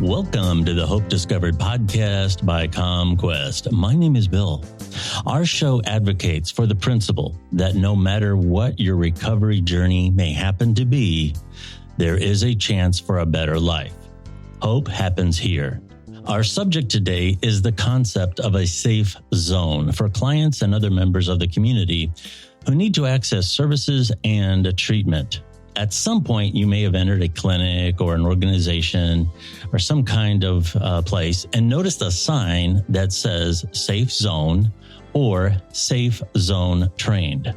Welcome to the Hope Discovered podcast by CommQuest. My name is Bill. Our show advocates for the principle that no matter what your recovery journey may happen to be, there is a chance for a better life. Hope happens here. Our subject today is the concept of a safe zone for clients and other members of the community who need to access services and treatment. At some point, you may have entered a clinic or an organization or some kind of place and noticed a sign that says Safe Zone or Safe Zone Trained.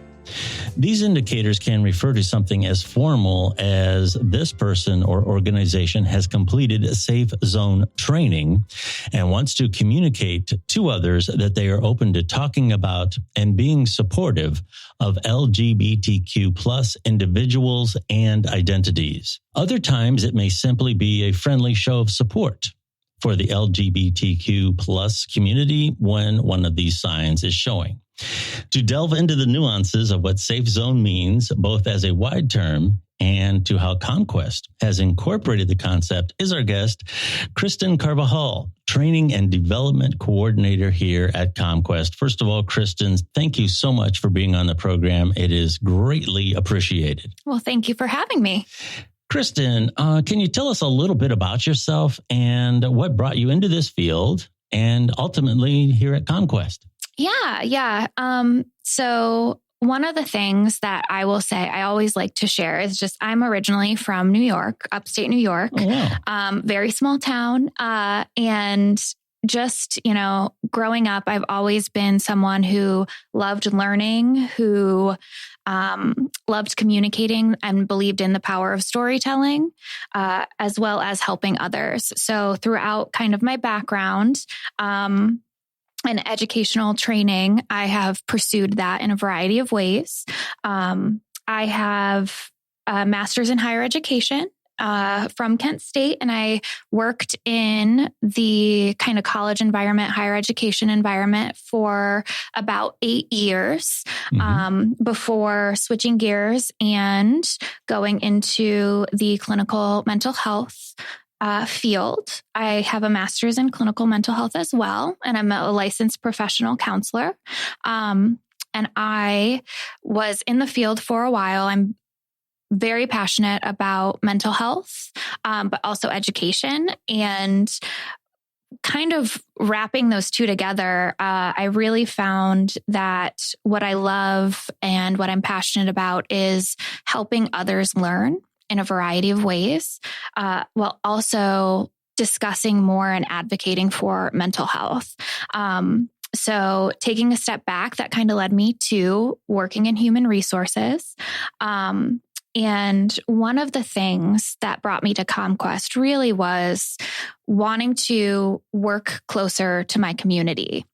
These indicators can refer to something as formal as this person or organization has completed safe zone training and wants to communicate to others that they are open to talking about and being supportive of LGBTQ plus individuals and identities. Other times, it may simply be a friendly show of support for the LGBTQ plus community when one of these signs is showing. To delve into the nuances of what safe zone means, both as a wide term and to how CommQuest has incorporated the concept, is our guest, Kristin Carvajal, Training and Development Coordinator here at CommQuest. First of all, Kristin, thank you so much for being on the program. It is greatly appreciated. Well, thank you for having me. Kristin, can you tell us a little bit about yourself and what brought you into this field and ultimately here at CommQuest? Yeah. So one of the things that I will say I always like to share is just I'm originally from New York, upstate New York, very small town. And just, growing up, I've always been someone who loved learning, who loved communicating and believed in the power of storytelling, as well as helping others. So throughout kind of my background, and educational training, I have pursued that in a variety of ways. I have a master's in higher education from Kent State, and I worked in the kind of college environment, higher education environment for about 8 years before switching gears and going into the clinical mental health field. I have a master's in clinical mental health as well, and I'm a licensed professional counselor. And I was in the field for a while. I'm very passionate about mental health, but also education, and kind of wrapping those two together. I really found that what I love and what I'm passionate about is helping others learn in a variety of ways, while also discussing more and advocating for mental health. So taking a step back, that kind of led me to working in human resources. And one of the things that brought me to CommQuest really was wanting to work closer to my community.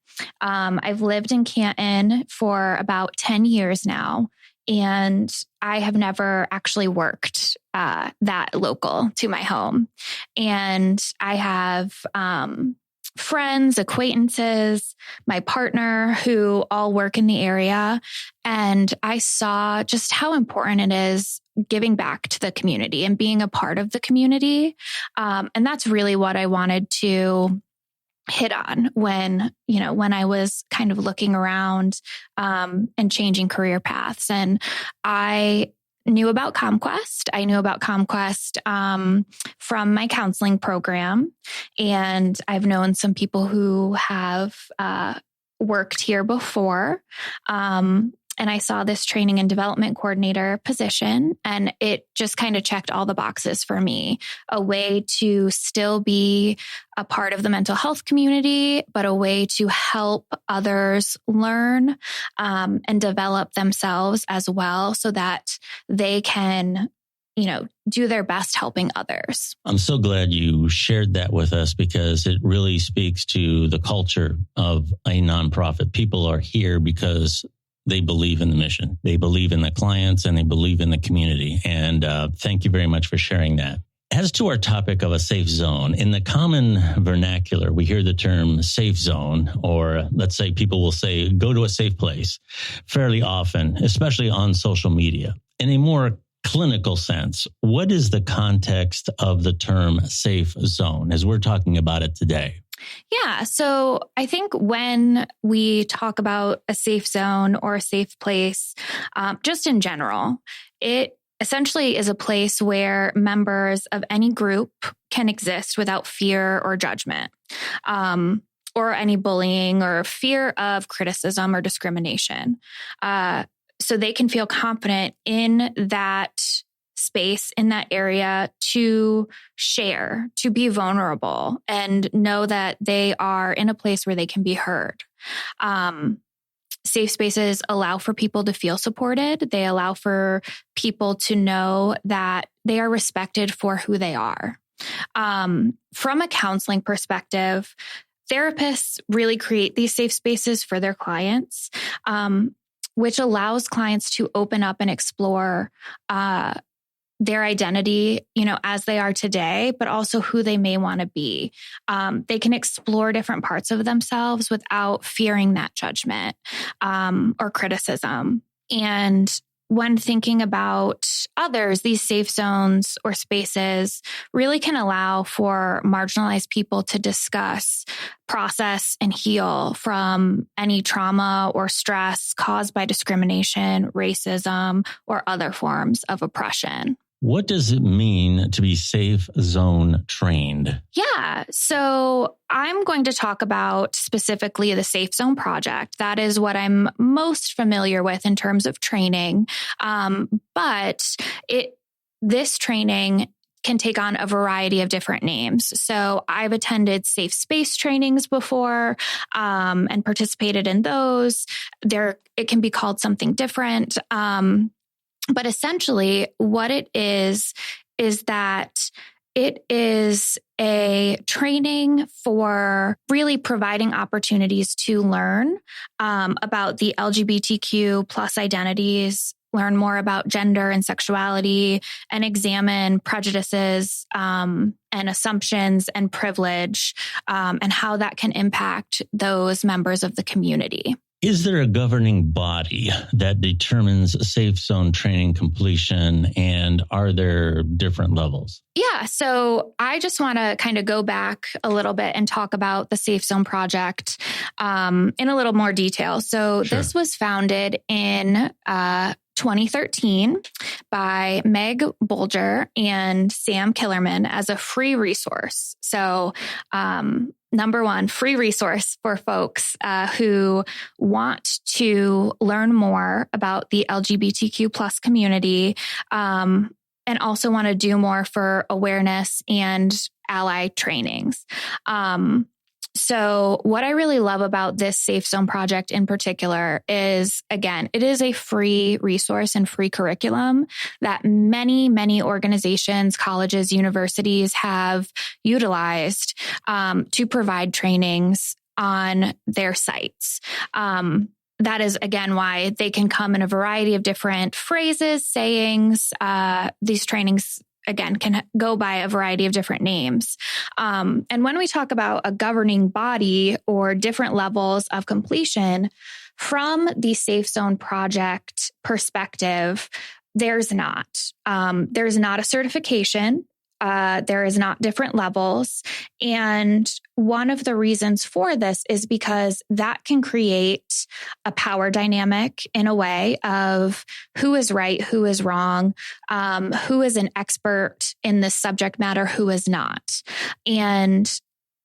I've lived in Canton for about 10 years now, and I have never actually worked that local to my home. And I have friends, acquaintances, my partner who all work in the area. And I saw just how important it is giving back to the community and being a part of the community. And that's really what I wanted to hit on when I was kind of looking around and changing career paths. And I knew about CommQuest. I knew about CommQuest from my counseling program. And I've known some people who have worked here before. And I saw this training and development coordinator position, and it just kind of checked all the boxes for me. A way to still be a part of the mental health community, but a way to help others learn and develop themselves as well so that they can, do their best helping others. I'm so glad you shared that with us because it really speaks to the culture of a nonprofit. People are here because they believe in the mission. They believe in the clients and they believe in the community. And thank you very much for sharing that. As to our topic of a safe zone, in the common vernacular, we hear the term safe zone, or let's say people will say, go to a safe place fairly often, especially on social media. In a more clinical sense, what is the context of the term safe zone as we're talking about it today? Yeah. So I think when we talk about a safe zone or a safe place, just in general, it essentially is a place where members of any group can exist without fear or judgment, or any bullying or fear of criticism or discrimination. So they can feel confident in that space, in that area, to share, to be vulnerable, and know that they are in a place where they can be heard. Safe spaces allow for people to feel supported. They allow for people to know that they are respected for who they are. From a counseling perspective, therapists really create these safe spaces for their clients, which allows clients to open up and explore their identity, as they are today, but also who they may want to be. They can explore different parts of themselves without fearing that judgment or criticism. And when thinking about others, these safe zones or spaces really can allow for marginalized people to discuss, process, and heal from any trauma or stress caused by discrimination, racism, or other forms of oppression. What does it mean to be safe zone trained? Yeah, so I'm going to talk about specifically the Safe Zone Project. That is what I'm most familiar with in terms of training. But this training can take on a variety of different names. So I've attended safe space trainings before and participated in those. It can be called something different. But essentially what it is that it is a training for really providing opportunities to learn about the LGBTQ plus identities, learn more about gender and sexuality, and examine prejudices and assumptions and privilege and how that can impact those members of the community. Is there a governing body that determines safe zone training completion, and are there different levels? Yeah, so I just want to kind of go back a little bit and talk about the Safe Zone Project in a little more detail. So This was founded in 2013 by Meg Bolger and Sam Killerman as a free resource. So, number one, free resource for folks who want to learn more about the LGBTQ plus community and also want to do more for awareness and ally trainings. So what I really love about this Safe Zone Project in particular is, again, it is a free resource and free curriculum that many, many organizations, colleges, universities have utilized to provide trainings on their sites. That is, again, why they can come in a variety of different phrases, sayings. These trainings, again, can go by a variety of different names. And when we talk about a governing body or different levels of completion, from the Safe Zone Project perspective, there's not. There's not a certification. There is not different levels. And one of the reasons for this is because that can create a power dynamic in a way of who is right, who is wrong, who is an expert in this subject matter, who is not. And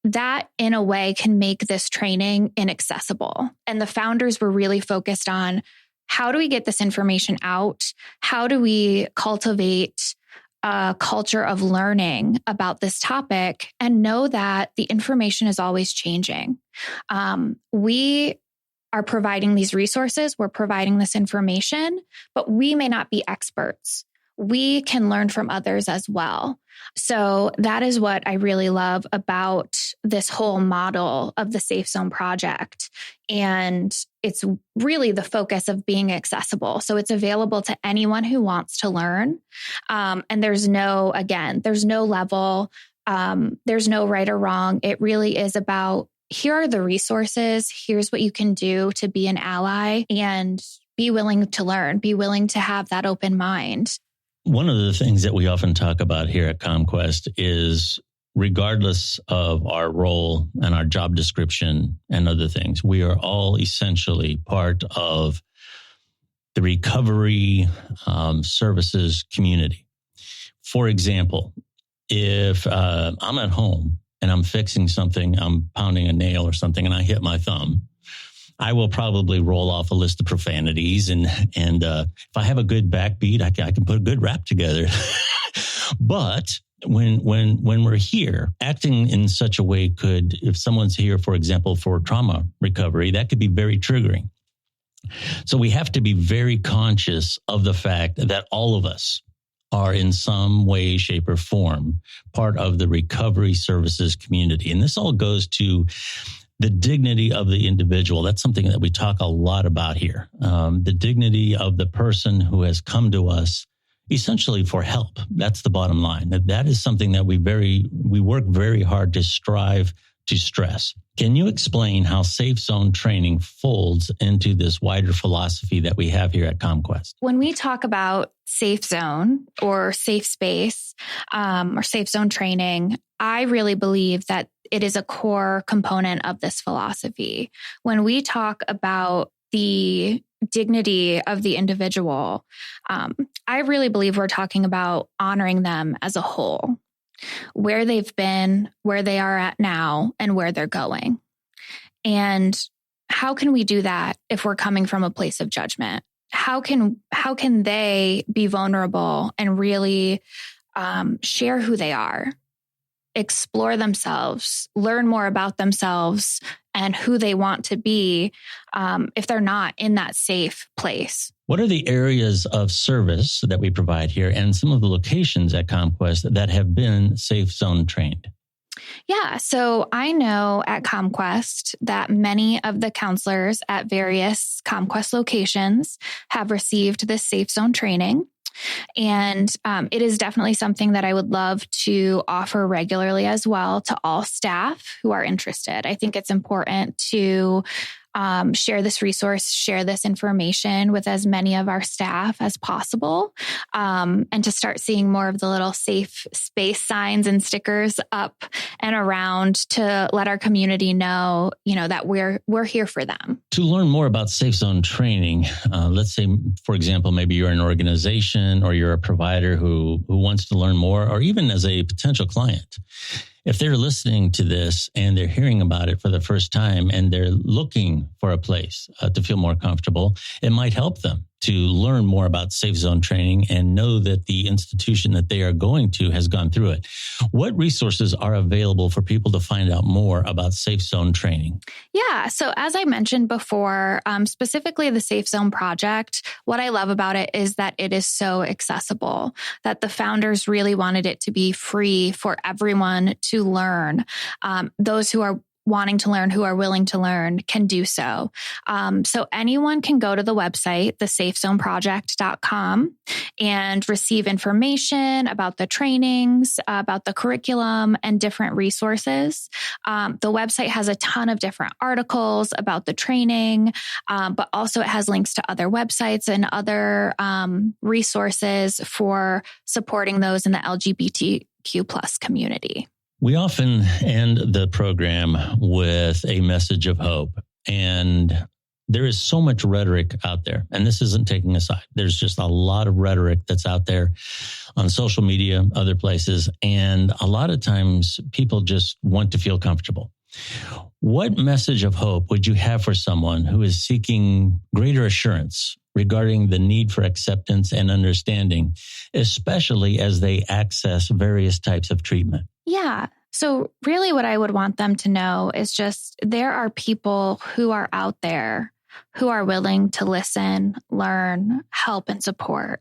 that in a way can make this training inaccessible. And the founders were really focused on, how do we get this information out? How do we cultivate a culture of learning about this topic and know that the information is always changing? We are providing these resources, we're providing this information, but we may not be experts. We can learn from others as well. So that is what I really love about this whole model of the Safe Zone Project. And it's really the focus of being accessible. So it's available to anyone who wants to learn. And there's no level, there's no right or wrong. It really is about, here are the resources. Here's what you can do to be an ally and be willing to learn, be willing to have that open mind. One of the things that we often talk about here at CommQuest is regardless of our role and our job description and other things, we are all essentially part of the recovery services community. For example, if I'm at home and I'm fixing something, I'm pounding a nail or something, and I hit my thumb, I will probably roll off a list of profanities. And if I have a good backbeat, I can put a good rap together. But when we're here, acting in such a way could, if someone's here, for example, for trauma recovery, that could be very triggering. So we have to be very conscious of the fact that all of us are in some way, shape, or form part of the recovery services community. And this all goes to the dignity of the individual. That's something that we talk a lot about here. The dignity of the person who has come to us essentially for help. That's the bottom line. That is something that we work very hard to strive to stress. Can you explain how Safe Zone training folds into this wider philosophy that we have here at CommQuest? When we talk about Safe Zone or safe space or Safe Zone training, I really believe that it is a core component of this philosophy. When we talk about the dignity of the individual, I really believe we're talking about honoring them as a whole, where they've been, where they are at now, and where they're going. And how can we do that if we're coming from a place of judgment? How can they be vulnerable and really share who they are, explore themselves, learn more about themselves and who they want to be if they're not in that safe place? What are the areas of service that we provide here and some of the locations at CommQuest that have been Safe Zone trained? Yeah, so I know at CommQuest that many of the counselors at various CommQuest locations have received this Safe Zone training. And it is definitely something that I would love to offer regularly as well to all staff who are interested. I think it's important to share this resource, share this information with as many of our staff as possible, and to start seeing more of the little safe space signs and stickers up and around to let our community know, that we're here for them. To learn more about Safe Zone training, let's say, for example, maybe you're an organization or you're a provider who wants to learn more, or even as a potential client. If they're listening to this and they're hearing about it for the first time and they're looking for a place to feel more comfortable, it might help them to learn more about Safe Zone training and know that the institution that they are going to has gone through it. What resources are available for people to find out more about Safe Zone training? Yeah. So as I mentioned before, specifically the Safe Zone project, what I love about it is that it is so accessible, that the founders really wanted it to be free for everyone to learn. Those who are wanting to learn, who are willing to learn, can do so. So anyone can go to the website, thesafezoneproject.com, and receive information about the trainings, about the curriculum, and different resources. The website has a ton of different articles about the training, but also it has links to other websites and other resources for supporting those in the LGBTQ plus community. We often end the program with a message of hope, and there is so much rhetoric out there, and this isn't taking a side. There's just a lot of rhetoric that's out there on social media, other places, and a lot of times people just want to feel comfortable. What message of hope would you have for someone who is seeking greater assurance regarding the need for acceptance and understanding, especially as they access various types of treatment? Yeah. So really what I would want them to know is just there are people who are out there who are willing to listen, learn, help, and support.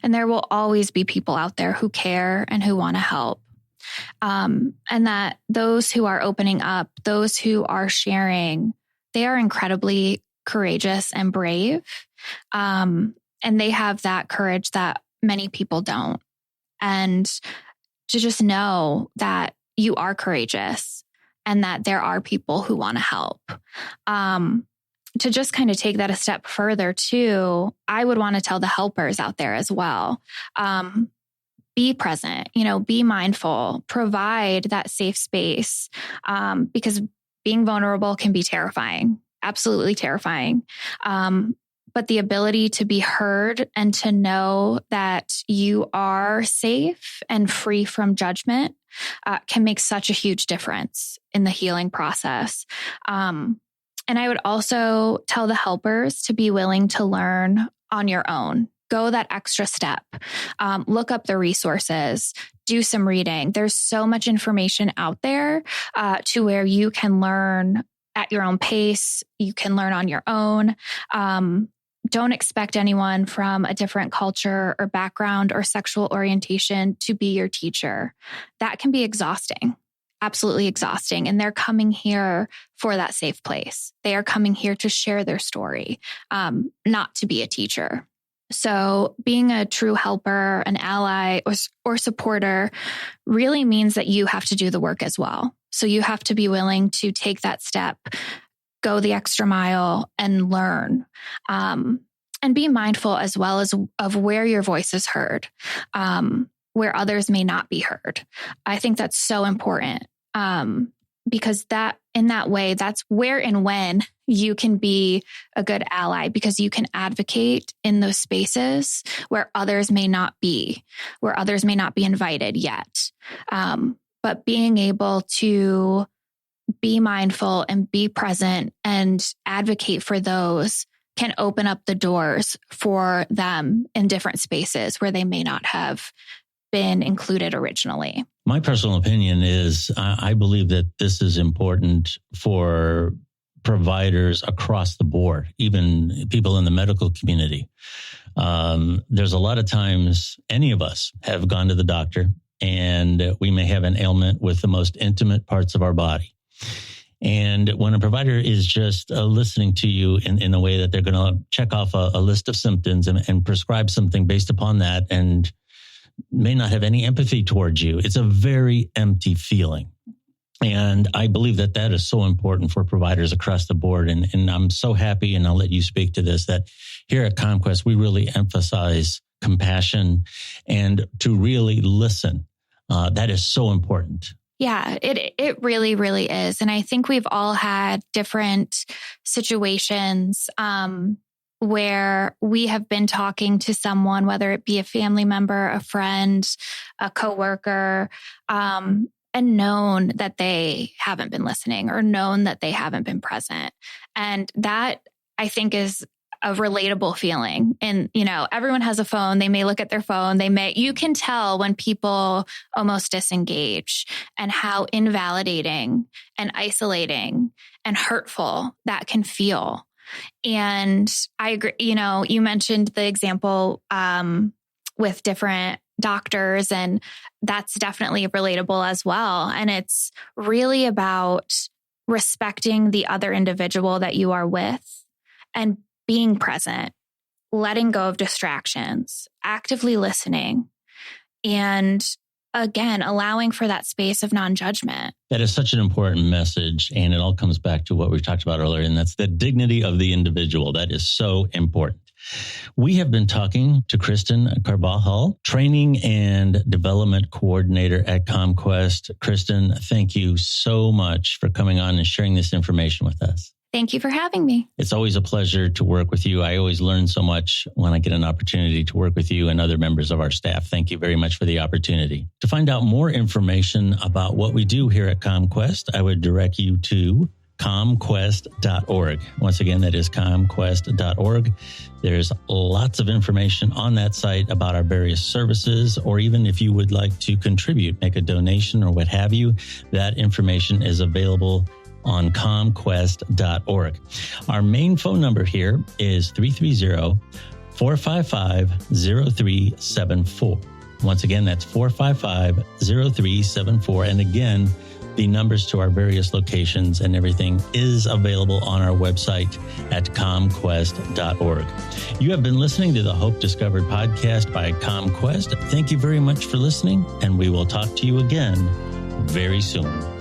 And there will always be people out there who care and who want to help. And that those who are opening up, those who are sharing, they are incredibly courageous and brave. And they have that courage that many people don't. And to just know that you are courageous and that there are people who want to help. to just kind of take that a step further too, I would want to tell the helpers out there as well. Be present, be mindful, provide that safe space, because being vulnerable can be terrifying, absolutely terrifying. But the ability to be heard and to know that you are safe and free from judgment can make such a huge difference in the healing process. And I would also tell the helpers to be willing to learn on your own. Go that extra step. Look up the resources. Do some reading. There's so much information out there to where you can learn at your own pace. You can learn on your own. Don't expect anyone from a different culture or background or sexual orientation to be your teacher. That can be exhausting. Absolutely exhausting. And they're coming here for that safe place. They are coming here to share their story, not to be a teacher. So being a true helper, an ally, or supporter really means that you have to do the work as well. So you have to be willing to take that step, go the extra mile, and learn. And be mindful as well as of where your voice is heard, where others may not be heard. I think that's so important, because in that way, that's where and when you can be a good ally, because you can advocate in those spaces where others may not be invited yet. But being able to be mindful and be present and advocate for those can open up the doors for them in different spaces where they may not have been included originally. My personal opinion is I believe that this is important for providers across the board, even people in the medical community. There's a lot of times any of us have gone to the doctor and we may have an ailment with the most intimate parts of our body. And when a provider is just listening to you in a way that they're going to check off a list of symptoms and prescribe something based upon that and may not have any empathy towards you, it's a very empty feeling. And I believe that that is so important for providers across the board. And I'm so happy, and I'll let you speak to this, that here at CommQuest, we really emphasize compassion and to really listen. That is so important. Yeah, it really, really is. And I think we've all had different situations where we have been talking to someone, whether it be a family member, a friend, a coworker, and known that they haven't been listening or known that they haven't been present. And that, I think, is a relatable feeling. And, everyone has a phone. They may look at their phone. You can tell when people almost disengage and how invalidating and isolating and hurtful that can feel. And I agree, you mentioned the example with different doctors, and that's definitely relatable as well. And it's really about respecting the other individual that you are with and being present, letting go of distractions, actively listening, and again, allowing for that space of non-judgment. That is such an important message. And it all comes back to what we talked about earlier, and that's the dignity of the individual. That is so important. We have been talking to Kristin Carvajal, Training and Development Coordinator at CommQuest. Kristin, thank you so much for coming on and sharing this information with us. Thank you for having me. It's always a pleasure to work with you. I always learn so much when I get an opportunity to work with you and other members of our staff. Thank you very much for the opportunity. To find out more information about what we do here at CommQuest, I would direct you to CommQuest.org. Once again, that is CommQuest.org. There's lots of information on that site about our various services, or even if you would like to contribute, make a donation or what have you, that information is available on CommQuest.org. Our main phone number here is 330-455-0374. Once again, that's 455-0374. And again, the numbers to our various locations and everything is available on our website at CommQuest.org. You have been listening to the Hope Discovered podcast by CommQuest. Thank you very much for listening, and we will talk to you again very soon.